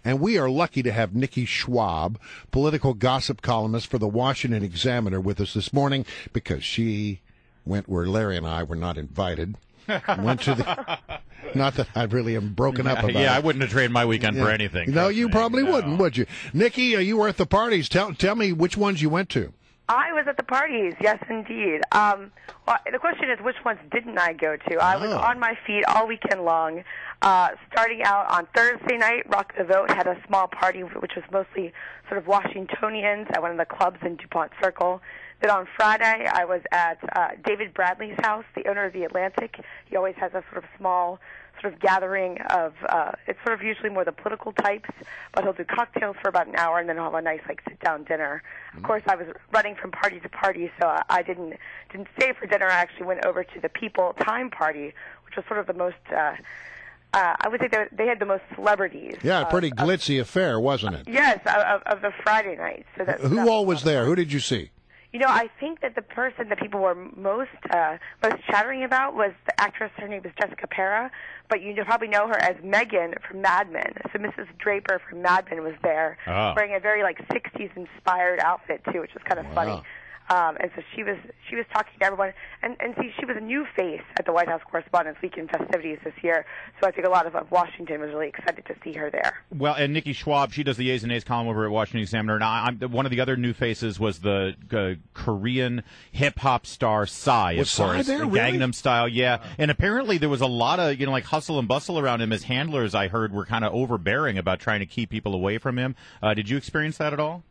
And we are lucky to have Nikki Schwab, political gossip columnist for the Washington Examiner, with us this morning because she went where Larry and I were not invited. Went to the... Not that I really am broken up about it. Yeah, I wouldn't have traded my weekend for anything. No, you probably wouldn't, would you? Nikki, you were at the parties. Tell me which ones you went to. I was at the parties, yes, indeed. Well, the question is, which ones didn't I go to? I was on my feet all weekend long. Starting out on Thursday night, Rock the Vote had a small party, which was mostly sort of Washingtonians at one of the clubs in DuPont Circle. Then on Friday, I was at David Bradley's house, the owner of The Atlantic. He always has a sort of small sort of gathering of, it's sort of usually more the political types, but he'll do cocktails for about an hour, and then he'll have a nice, like, sit-down dinner. Of course, I was running from party to party, so I didn't stay for dinner. I actually went over to the People Time Party, which was sort of the most, I would say they had the most celebrities. Yeah, a pretty glitzy affair, wasn't it? Yes, of the Friday night. So who all was there? Who did you see? You know, I think that the person that people were most chattering about was the actress. Her name is Jessica Parra, but you probably know her as Megan from Mad Men. So Mrs. Draper from Mad Men was there, wearing a very like 60s inspired outfit too, which was kind of funny. And so she was talking to everyone, and see, she was a new face at the White House Correspondents Weekend festivities this year, so I think a lot of Washington was really excited to see her there. Well, and Nikki Schwab, she does the A's and A's column over at Washington Examiner. Now, one of the other new faces was the Korean hip-hop star Psy, of course. There, really? Gangnam Style, yeah. And apparently there was a lot of, like hustle and bustle around him. His handlers, I heard, were kind of overbearing about trying to keep people away from him. Did you experience that at all?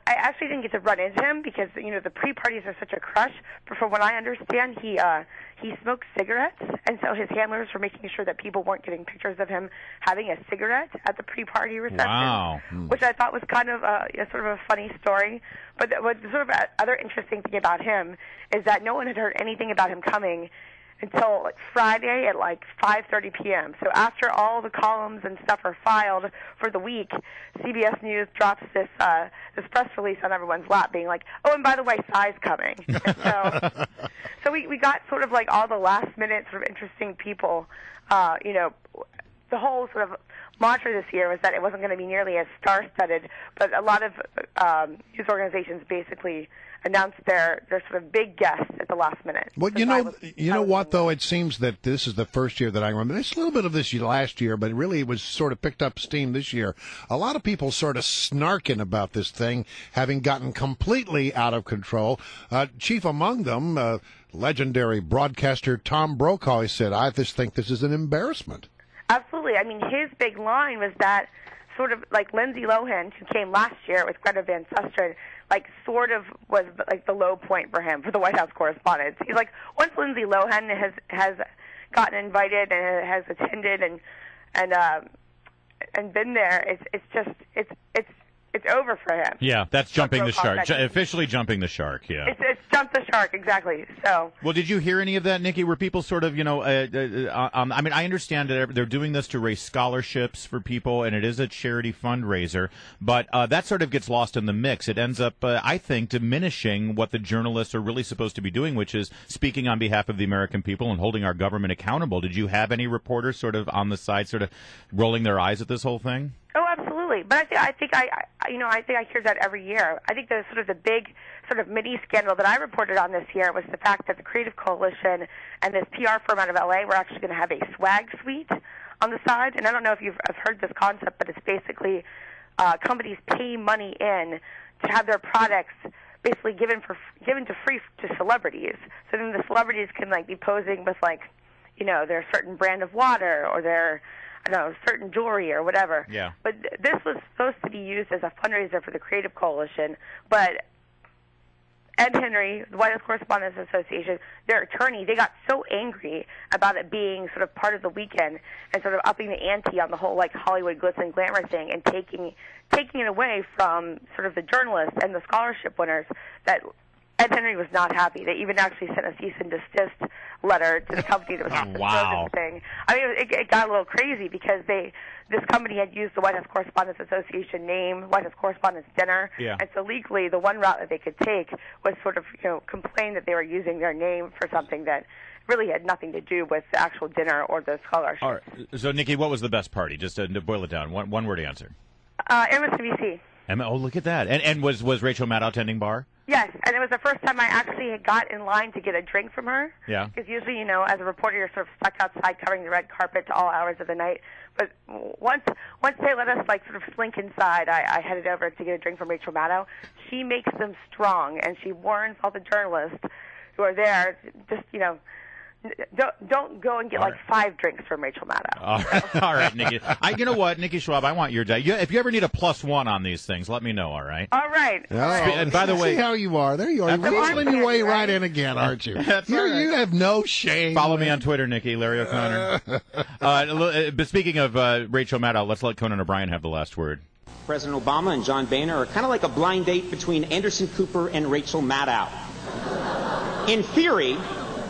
I actually didn't get to run into him because, the pre-parties are such a crush. But from what I understand, he smoked cigarettes, and so his handlers were making sure that people weren't getting pictures of him having a cigarette at the pre-party reception. Wow. Which I thought was kind of sort of a funny story. But what sort of other interesting thing about him is that no one had heard anything about him coming until Friday at 5:30 p.m. So after all the columns and stuff are filed for the week, CBS News drops this press release on everyone's lap, being like, "Oh, and by the way, Psy's coming." So we got sort of all the last minute sort of interesting people. The whole sort of mantra this year was that it wasn't going to be nearly as star-studded, but a lot of news organizations basically announced their sort of big guests at the last minute. Well, you know what, though? It seems that this is the first year that I remember. There's a little bit of this last year, but really it was sort of picked up steam this year. A lot of people sort of snarking about this thing having gotten completely out of control. Chief among them, legendary broadcaster Tom Brokaw, said, "I just think this is an embarrassment." Absolutely. I mean, his big line was that sort of like Lindsay Lohan, who came last year with Greta Van Susteren, sort of was the low point for him, for the White House Correspondents. He's like, once Lindsay Lohan has gotten invited and has attended and been there, it's over for him. Yeah, that's jumping the shark. Officially jumping the shark, yeah. It's jumped the shark, exactly. So. Well, did you hear any of that, Nikki? Were people sort of, I mean, I understand that they're doing this to raise scholarships for people, and it is a charity fundraiser, but that sort of gets lost in the mix. It ends up, I think, diminishing what the journalists are really supposed to be doing, which is speaking on behalf of the American people and holding our government accountable. Did you have any reporters sort of on the side sort of rolling their eyes at this whole thing? Oh, absolutely. But I think I hear that every year. I think the big sort of mini scandal that I reported on this year was the fact that the Creative Coalition and this PR firm out of LA were actually going to have a swag suite on the side. And I don't know if you've heard this concept, but it's basically companies pay money in to have their products basically given to free to celebrities. So then the celebrities can be posing with their certain brand of water or their certain jewelry or whatever. Yeah. But this was supposed to be used as a fundraiser for the Creative Coalition. But Ed Henry, the White House Correspondents Association, their attorney, they got so angry about it being sort of part of the weekend and sort of upping the ante on the whole Hollywood glitz and glamour thing and taking it away from sort of the journalists and the scholarship winners that Ed Henry was not happy. They even actually sent a cease and desist letter to the company that was supposed to throw this thing. I mean, it got a little crazy because this company had used the White House Correspondents Association name, White House Correspondents Dinner, and so legally the one route that they could take was sort of complain that they were using their name for something that really had nothing to do with the actual dinner or the scholarships. All right. So, Nikki, what was the best party? Just to boil it down, one word answer. MSNBC. Oh, look at that. And was Rachel Maddow tending bar? Yes, and it was the first time I actually got in line to get a drink from her. Yeah. Because usually, as a reporter, you're sort of stuck outside covering the red carpet to all hours of the night. But once they let us sort of slink inside, I headed over to get a drink from Rachel Maddow. She makes them strong, and she warns all the journalists who are there, just don't go and get 5 drinks from Rachel Maddow. All right, Nikki. You know what, Nikki Schwab, I want your day. If you ever need a +1 on these things, let me know. All right. All right. Oh, and by the way, see how you are. There you are. Weaseling your way right in again, aren't you? That's all right. You have no shame. Follow me on Twitter, Nikki, Larry O'Connor. But speaking of Rachel Maddow, let's let Conan O'Brien have the last word. President Obama and John Boehner are kind of like a blind date between Anderson Cooper and Rachel Maddow. In theory,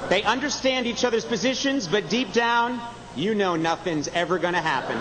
they understand each other's positions, but deep down, nothing's ever going to happen.